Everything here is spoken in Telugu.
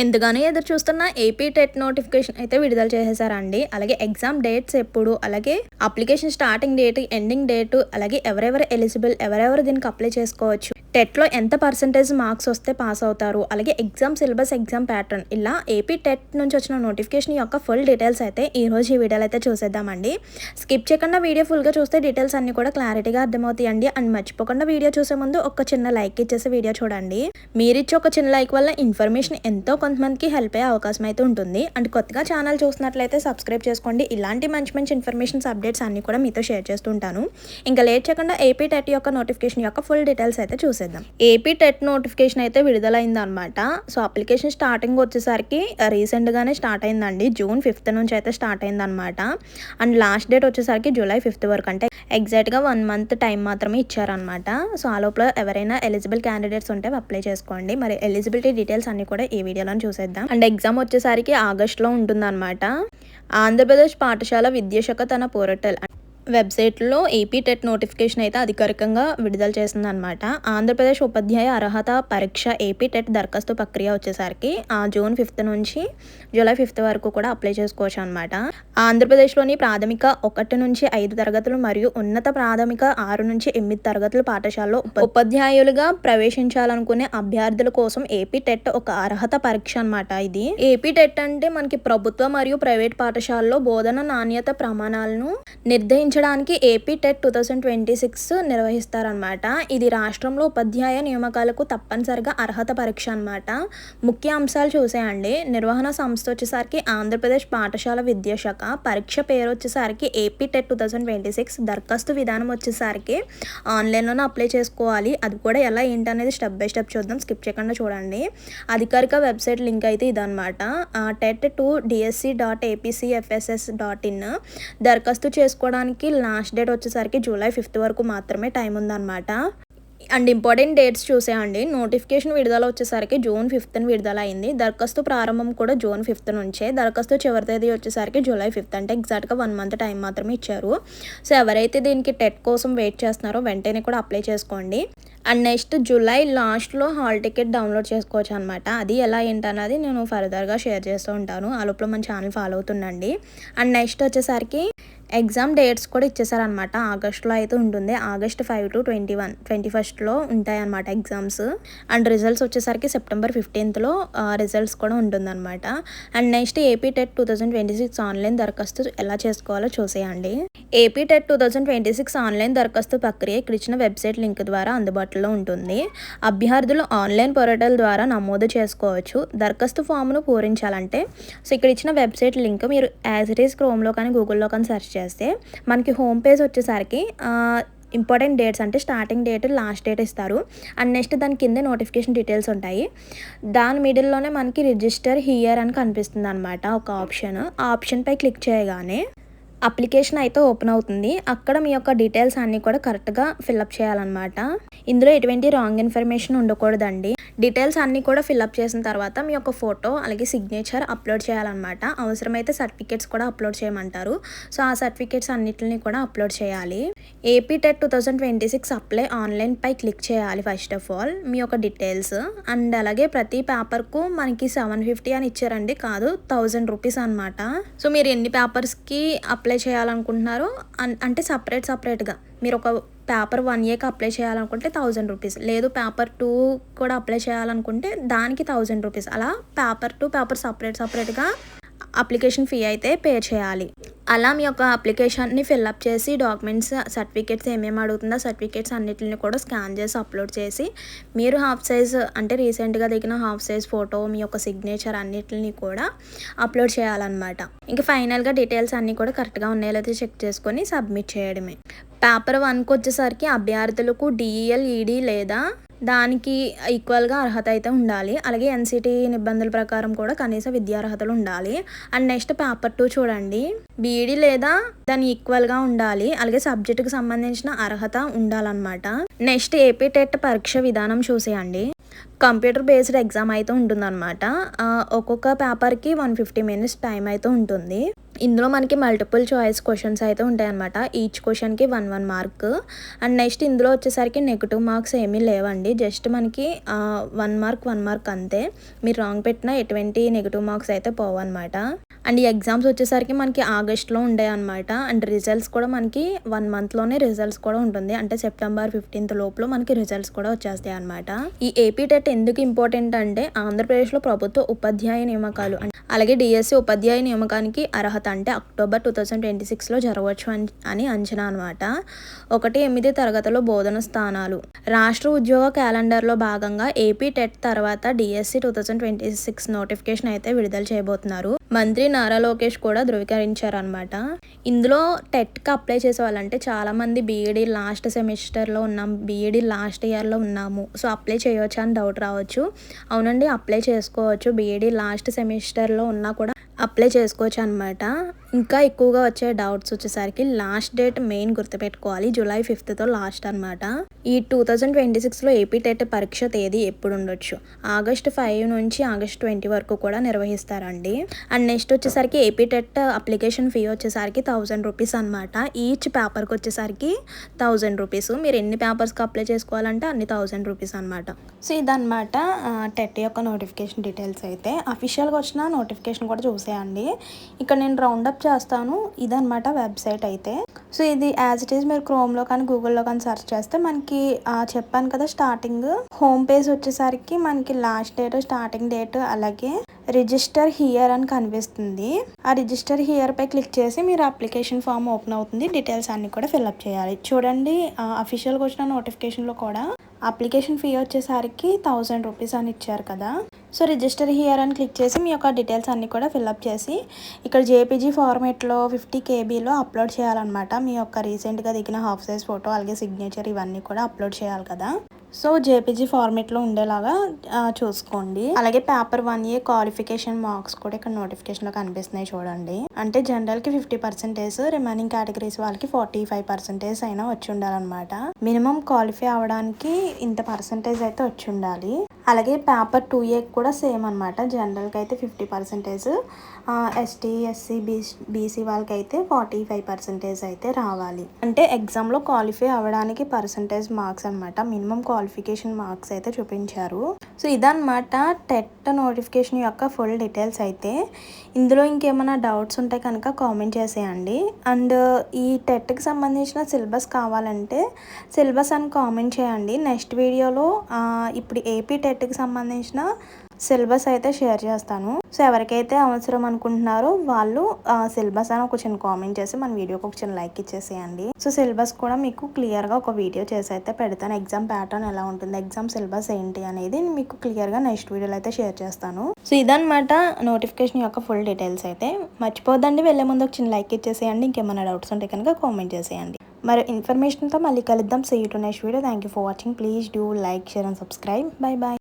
ఎందుకనో ఎదురు చూస్తున్న ఏపీ టెట్ నోటిఫికేషన్ అయితే విడుదల చేసేసారండి. అలాగే ఎగ్జామ్ డేట్స్ ఎప్పుడు, అలాగే application starting date, ending date, అలాగే ఎవరెవరు ఎలిజిబుల్, ఎవరెవరు దీనికి అప్లై చేసుకోవచ్చు, టెట్లో ఎంత పర్సెంటేజ్ మార్క్స్ వస్తే పాస్ అవుతారు, అలాగే ఎగ్జామ్ సిలబస్, ఎగ్జామ్ ప్యాటర్న్, ఇలా ఏపీ టెట్ నుంచి వచ్చిన నోటిఫికేషన్ యొక్క ఫుల్ డీటెయిల్స్ అయితే ఈ రోజు ఈ వీడియోలో అయితే చూసేద్దామండి. స్కిప్ చేయకుండా వీడియో ఫుల్గా చూస్తే డీటెయిల్స్ అన్ని కూడా క్లారిటీగా అర్థమవుతాయండి. అండ్ మర్చిపోకుండా వీడియో చూసే ముందు ఒక చిన్న లైక్ ఇచ్చేసి వీడియో చూడండి. మీరిచ్చే ఒక చిన్న లైక్ వల్ల ఇన్ఫర్మేషన్ ఎంతో కొంతమందికి హెల్ప్ అయ్యే అవకాశం అయితే ఉంటుంది. అండ్ కొత్తగా ఛానల్ చూసినట్లయితే సబ్స్క్రైబ్ చేసుకోండి. ఇలాంటి మంచి మంచి ఇన్ఫర్మేషన్స్, అప్డేట్స్ అన్ని కూడా మీతో షేర్ చేస్తుంటాను. ఇంకా లేట్ చేయకుండా ఏపీ టెట్ యొక్క నోటిఫికేషన్ యొక్క ఫుల్ డీటెయిల్స్ అయితే చూసేద్దాం. ఏపీ టెట్ నోటిఫికేషన్ అయితే విడుదలైంది అనమాట. సో అప్లికేషన్ స్టార్టింగ్ వచ్చేసరికి రీసెంట్గానే స్టార్ట్ అయిందండి. జూన్ 5th నుంచి అయితే స్టార్ట్ అయింది అనమాట. అండ్ లాస్ట్ డేట్ వచ్చేసరికి జూలై 5th వరకు, అంటే ఎగ్జాక్ట్గా 1 month టైం మాత్రమే ఇచ్చారనమాట. సో ఆ లోపల ఎవరైనా ఎలిజిబుల్ క్యాండిడేట్స్ ఉంటే అప్లై చేసుకోండి. మరి ఎలిజిబిలిటీ డీటెయిల్స్ అన్ని కూడా ఈ వీడియోలో చూసేద్దాం. అండ్ ఎగ్జామ్ వచ్చేసరికి ఆగస్టులో ఉంటుందన్నమాట. ఆంధ్రప్రదేశ్ పాఠశాల విద్యాశాఖ తన పోర్టల్ వెబ్సైట్లో ఏపీ టెట్ నోటిఫికేషన్ అయితే అధికారికంగా విడుదల చేసింది అనమాట. ఆంధ్రప్రదేశ్ ఉపాధ్యాయ అర్హత పరీక్ష ఏపీ టెట్ దరఖాస్తు ప్రక్రియ వచ్చేసరికి జూన్ 5th నుంచి జూలై 5th వరకు కూడా అప్లై చేసుకోవచ్చు అనమాట. ఆంధ్రప్రదేశ్లోని ప్రాథమిక 1 నుంచి 5 తరగతులు మరియు ఉన్నత ప్రాథమిక 6 నుంచి 8 తరగతుల పాఠశాలలో ఉపాధ్యాయులుగా ప్రవేశించాలనుకునే అభ్యర్థుల కోసం ఏపీ టెట్ ఒక అర్హత పరీక్ష అనమాట. ఇది ఏపీ టెట్ అంటే మనకి ప్రభుత్వ మరియు ప్రైవేట్ పాఠశాలలో బోధన నాణ్యత ప్రమాణాలను నిర్ధారించడానికి ఏపీ టెట్ 2026 నిర్వహిస్తారనమాట. ఇది రాష్ట్రంలో ఉపాధ్యాయ నియామకాలకు తప్పనిసరిగా అర్హత పరీక్ష అనమాట. ముఖ్య అంశాలు చూసేయండి. నిర్వహణ సంస్థ వచ్చేసరికి ఆంధ్రప్రదేశ్ పాఠశాల విద్యాశాఖ, పరీక్ష పేరు వచ్చేసరికి ఏపీ టెట్ 2026, దరఖాస్తు విధానం వచ్చేసరికి ఆన్లైన్లోనే అప్లై చేసుకోవాలి. అది కూడా ఎలా ఏంటనేది స్టెప్ బై స్టెప్ చూద్దాం, స్కిప్ చేయకుండా చూడండి. అధికారిక వెబ్సైట్ లింక్ అయితే ఇదనమాట. tet2dsc.apcfss.in. దరఖాస్తు చేసుకోవడానికి లాస్ట్ డేట్ వచ్చేసరికి జూలై 5th వరకు మాత్రమే టైం ఉందన్నమాట. అండ్ ఇంపార్టెంట్ డేట్స్ చూసేయండి. నోటిఫికేషన్ విడుదల వచ్చేసరికి జూన్ 5th విడుదల అయింది. దరఖాస్తు ప్రారంభం కూడా జూన్ 5th నుంచే. దరఖాస్తు చివరి తేదీ వచ్చేసరికి జూలై 5th, అంటే ఎగ్జాక్ట్గా 1 month టైం మాత్రమే ఇచ్చారు. సో ఎవరైతే దీనికి టెట్ కోసం వెయిట్ చేస్తున్నారో వెంటనే కూడా అప్లై చేసుకోండి. అండ్ నెక్స్ట్ జూలై లాస్ట్లో హాల్ టికెట్ డౌన్లోడ్ చేసుకోవచ్చు అనమాట. అది ఎలా ఏంటన్నది నేను ఫర్దర్గా షేర్ చేస్తూ ఉంటాను. ఆ లోపల మన ఛానల్ ఫాలో అవుతుండండి. అండ్ నెక్స్ట్ వచ్చేసరికి ఎగ్జామ్ డేట్స్ కూడా ఇచ్చేసారనమాట. ఆగస్టులో అయితే ఉంటుంది. August 5 to 21 ఉంటాయన్నమాట ఎగ్జామ్స్. అండ్ రిజల్ట్స్ వచ్చేసరికి September 15th రిజల్ట్స్ కూడా ఉంటుందన్నమాట. And next AP TET 2026 online దరఖాస్తు ఎలా చేసుకోవాలో చూసేయండి. ఏపీ టెట్ 2026 ఆన్లైన్ దరఖాస్తు ప్రక్రియ ఇక్కడ ఇచ్చిన వెబ్సైట్ లింక్ ద్వారా అందుబాటులో ఉంటుంది. అభ్యర్థులు ఆన్లైన్ పోర్టల్ ద్వారా నమోదు చేసుకోవచ్చు. దరఖాస్తు ఫామ్ను పూరించాలంటే సో ఇక్కడ ఇచ్చిన వెబ్సైట్ లింక్ మీరు యాజ్ ఇట్ ఈస్ క్రోమ్లో కానీ గూగుల్లో కానీ సెర్చ్ చేస్తే మనకి హోమ్ పేజ్ వచ్చేసరికి ఇంపార్టెంట్ డేట్స్ అంటే స్టార్టింగ్ డేట్, లాస్ట్ డేట్ ఇస్తారు. అండ్ నెక్స్ట్ దాని కింద నోటిఫికేషన్ డీటెయిల్స్ ఉంటాయి. దాని మిడిల్లోనే మనకి రిజిస్టర్ హియర్ అని కనిపిస్తుంది అనమాట ఒక ఆప్షన్. ఆ ఆప్షన్పై క్లిక్ చేయగానే అప్లికేషన్ అయితే ఓపెన్ అవుతుంది. అక్కడ మీ యొక్క డీటెయిల్స్ అన్నీ కూడా కరెక్ట్గా ఫిల్అప్ చేయాలన్నమాట. ఇందులో ఎటువంటి రాంగ్ ఇన్ఫర్మేషన్ ఉండకూడదండి. డీటెయిల్స్ అన్నీ కూడా ఫిల్అప్ చేసిన తర్వాత మీ యొక్క ఫోటో అలాగే సిగ్నేచర్ అప్లోడ్ చేయాలన్నమాట. అవసరమైతే సర్టిఫికేట్స్ కూడా అప్లోడ్ చేయమంటారు. సో ఆ సర్టిఫికేట్స్ అన్నిటిని కూడా అప్లోడ్ చేయాలి. ఏపీ టెట్ 2026 అప్లై ఆన్లైన్ పై క్లిక్ చేయాలి. ఫస్ట్ ఆఫ్ ఆల్ మీ యొక్క డీటెయిల్స్ అండ్ అలాగే ప్రతి పేపర్కు మనకి 750 అని ఇచ్చారండి, కాదు 1000 రూపీస్ అనమాట. సో మీరు ఎన్ని పేపర్స్కి అప్లై చేయాలనుకుంటున్నారో అంటే సపరేట్గా మీరు ఒక పేపర్ 1Aకి అప్లై చేయాలనుకుంటే 1000 రూపీస్, లేదు పేపర్ 2 కూడా అప్లై చేయాలనుకుంటే దానికి 1000 రూపీస్, అలా పేపర్ టు పేపర్ సపరేట్గా అప్లికేషన్ ఫీ అయితే పే చేయాలి. అలా మీ యొక్క అప్లికేషన్ని ఫిల్అప్ చేసి డాక్యుమెంట్స్, సర్టిఫికేట్స్ ఏమేమి అడుగుతుందో సర్టిఫికేట్స్ అన్నిటిని కూడా స్కాన్ చేసి అప్లోడ్ చేసి మీరు హాఫ్ సైజ్ అంటే రీసెంట్గా దిగిన హాఫ్ సైజ్ ఫోటో, మీ యొక్క సిగ్నేచర్ అన్నిటిని కూడా అప్లోడ్ చేయాలన్నమాట. ఇంకా ఫైనల్గా డీటెయిల్స్ అన్నీ కూడా కరెక్ట్గా ఉన్నాయో చెక్ చేసుకొని సబ్మిట్ చేయడమే. పేపర్ 1కి వచ్చేసరికి అభ్యర్థులకు DEL, ED లేదా దానికి ఈక్వల్గా అర్హత అయితే ఉండాలి. అలాగే NCT నిబంధనల ప్రకారం కూడా కనీస విద్యార్హతలు ఉండాలి. అండ్ నెక్స్ట్ పేపర్ 2 చూడండి, BED లేదా దాని ఈక్వల్గా ఉండాలి. అలాగే సబ్జెక్టుకి సంబంధించిన అర్హత ఉండాలన్నమాట. నెక్స్ట్ ఏపీ టెట్ పరీక్ష విధానం చూసేయండి. కంప్యూటర్ బేస్డ్ ఎగ్జామ్ అయితే ఉంటుందన్నమాట. ఒక్కొక్క పేపర్కి 150 minutes టైం అయితే ఉంటుంది. ఇందులో మనకి మల్టిపుల్ చాయిస్ క్వశ్చన్స్ అయితే ఉంటాయన్నమాట. ఈచ్ క్వశ్చన్కి 1 మార్క్. అండ్ నెక్స్ట్ ఇందులో వచ్చేసరికి నెగిటివ్ మార్క్స్ ఏమీ లేవండి. జస్ట్ మనకి 1 మార్క్ అంతే. మీరు రాంగ్ పెట్టినా ఎటువంటి నెగిటివ్ మార్క్స్ అయితే పోవన్నమాట. అండ్ ఈ ఎగ్జామ్స్ వచ్చేసరికి మనకి ఆగస్ట్లో ఉండే అనమాట. అండ్ రిజల్ట్స్ కూడా మనకి 1 మంత్లోనే రిజల్ట్స్ కూడా ఉంటుంది. అంటే సెప్టెంబర్ 15th లోపల మనకి రిజల్ట్స్ కూడా వచ్చేస్తాయి అనమాట. ఈ ఏపీ టెట్ ఎందుకు ఇంపార్టెంట్ అంటే ఆంధ్రప్రదేశ్లో ప్రభుత్వ ఉపాధ్యాయ నియామకాలు అలాగే డిఎస్సి ఉపాధ్యాయ నియామకానికి అర్హత అంటే అక్టోబర్ 2026లో జరగవచ్చు అని అంచనా అనమాట. 1-8 తరగతిలో బోధన స్థానాలు. రాష్ట్ర ఉద్యోగ క్యాలెండర్లో భాగంగా ఏపీ టెట్ తర్వాత డిఎస్సి 2026 నోటిఫికేషన్ అయితే విడుదల చేయబోతున్నారు. మంత్రి నారా లోకేష్ కూడా ధృవీకరించారనమాట. ఇందులో టెట్కి అప్లై చేసే వాళ్ళంటే చాలామంది బీఈడీ లాస్ట్ సెమిస్టర్లో ఉన్నాం, బీఈడీ లాస్ట్ ఇయర్లో ఉన్నాము, సో అప్లై చేయవచ్చు అని డౌట్ రావచ్చు. అవునండి, అప్లై చేసుకోవచ్చు. బీఈడీ లాస్ట్ సెమిస్టర్లో ఉన్నా కూడా అప్లై చేసుకోవచ్చు అనమాట. ఇంకా ఎక్కువగా వచ్చే డౌట్స్ వచ్చేసరికి లాస్ట్ డేట్ మెయిన్ గుర్తుపెట్టుకోవాలి. జూలై 5th లాస్ట్ అనమాట. ఈ 2026లో ఏపీ టెట్ పరీక్ష తేదీ ఎప్పుడు ఉండొచ్చు? ఆగస్ట్ 5 నుంచి ఆగస్ట్ 20 వరకు కూడా నిర్వహిస్తారండి. అండ్ నెక్స్ట్ వచ్చేసరికి ఏపీ టెట్ అప్లికేషన్ ఫీ వచ్చేసరికి 1000 రూపీస్ అనమాట. ఈచ్ పేపర్కి వచ్చేసరికి 1000 రూపీస్. మీరు ఎన్ని పేపర్స్కి అప్లై చేసుకోవాలంటే అన్ని 1000 రూపీస్ అనమాట. సో ఇదనమాట టెట్ యొక్క నోటిఫికేషన్ డీటెయిల్స్ అయితే. అఫీషియల్గా వచ్చిన నోటిఫికేషన్ కూడా చూసేయండి. ఇక్కడ నేను రౌండప్ చేస్తాను. ఇదనమాట వెబ్సైట్ అయితే. సో ఇది యాజ్ ఇట్ ఈజ్ మీరు క్రోమ్లో కానీ గూగుల్లో కానీ సెర్చ్ చేస్తే మనకి చెప్పాను కదా స్టార్టింగ్ హోమ్ పేజ్ వచ్చేసరికి మనకి లాస్ట్ డేట్, స్టార్టింగ్ డేట్, అలాగే రిజిస్టర్ హియర్ అని కనిపిస్తుంది. ఆ రిజిస్టర్ హియర్ పై క్లిక్ చేసి మీరు అప్లికేషన్ ఫామ్ ఓపెన్ అవుతుంది. డీటెయిల్స్ అన్ని కూడా ఫిల్అప్ చేయాలి. చూడండి, అఫీషియల్గా వచ్చిన నోటిఫికేషన్లో కూడా అప్లికేషన్ ఫీ వచ్చేసరికి 1000 రూపీస్ అని ఇచ్చారు కదా. సో రిజిస్టర్ హియర్ అని క్లిక్ చేసి మీ యొక్క డీటెయిల్స్ అన్నీ కూడా ఫిల్అప్ చేసి ఇక్కడ జేపీజీ ఫార్మేట్లో 50 KBలో అప్లోడ్ చేయాలన్నమాట. మీ యొక్క రీసెంట్గా దిగిన హాఫ్ సైజ్ ఫోటో అలాగే సిగ్నేచర్ ఇవన్నీ కూడా అప్లోడ్ చేయాలి కదా. సో జేపీజీ ఫార్మేట్లో ఉండేలాగా చూసుకోండి. అలాగే పేపర్ 1A క్వాలిఫికేషన్ మార్క్స్ కూడా ఇక్కడ నోటిఫికేషన్లో కనిపిస్తున్నాయి చూడండి. అంటే జనరల్కి 50%, రిమైనింగ్ కేటగిరీస్ వాళ్ళకి 45% అయినా వచ్చి ఉండాలన్నమాట. మినిమం క్వాలిఫై అవ్వడానికి ఇంత పర్సంటేజ్ అయితే వచ్చి ఉండాలి. అలాగే పేపర్ 2A కూడా సేమ్ అనమాట. జనరల్కి అయితే 50%, ఎస్టీ, ఎస్సీ, బీసీ వాళ్ళకి అయితే 45% అయితే రావాలి. అంటే ఎగ్జామ్లో క్వాలిఫై అవ్వడానికి పర్సంటేజ్ మార్క్స్ అనమాట. మినిమం క్వాలిఫికేషన్ మార్క్స్ అయితే చూపించారు. సో ఇదన్నమాట టెట్ నోటిఫికేషన్ యొక్క ఫుల్ డీటెయిల్స్ అయితే. ఇందులో ఇంకేమైనా డౌట్స్ ఉంటే కనుక కామెంట్ చేసేయండి. అండ్ ఈ టెట్కి సంబంధించిన సిలబస్ కావాలంటే సిలబస్ అని కామెంట్ చేయండి. నెక్స్ట్ వీడియోలో ఇప్పుడు ఏపీ టెట్కి సంబంధించిన సిలబస్ అయితే షేర్ చేస్తాను. సో ఎవరికైతే అవసరం అనుకుంటున్నారో వాళ్ళు సిలబస్ అని ఒక చిన్న కామెంట్ చేసి మన వీడియోకి ఒక చిన్న లైక్ ఇచ్చేసేయండి. సో సిలబస్ కూడా మీకు క్లియర్గా ఒక వీడియో చేసి అయితే పెడతాను. ఎగ్జామ్ ప్యాటర్న్ ఎలా ఉంటుంది, ఎగ్జామ్ సిలబస్ ఏంటి అనేది మీకు క్లియర్గా నెక్స్ట్ వీడియోలో అయితే షేర్ చేస్తాను. సో ఇదన్నమాట నోటిఫికేషన్ యొక్క ఫుల్ డీటెయిల్స్ అయితే. మర్చిపోద్దండి, వెళ్ళే ముందు ఒక చిన్న లైక్ ఇచ్చేసేయండి. ఇంకేమైనా డౌట్స్ ఉంటే కనుక కామెంట్ చేసేయండి. మరి ఇన్ఫర్మేషన్తో మళ్ళీ కలుద్దాం. See you to next video. Thank you for watching. Please do like, share and subscribe. Bye bye.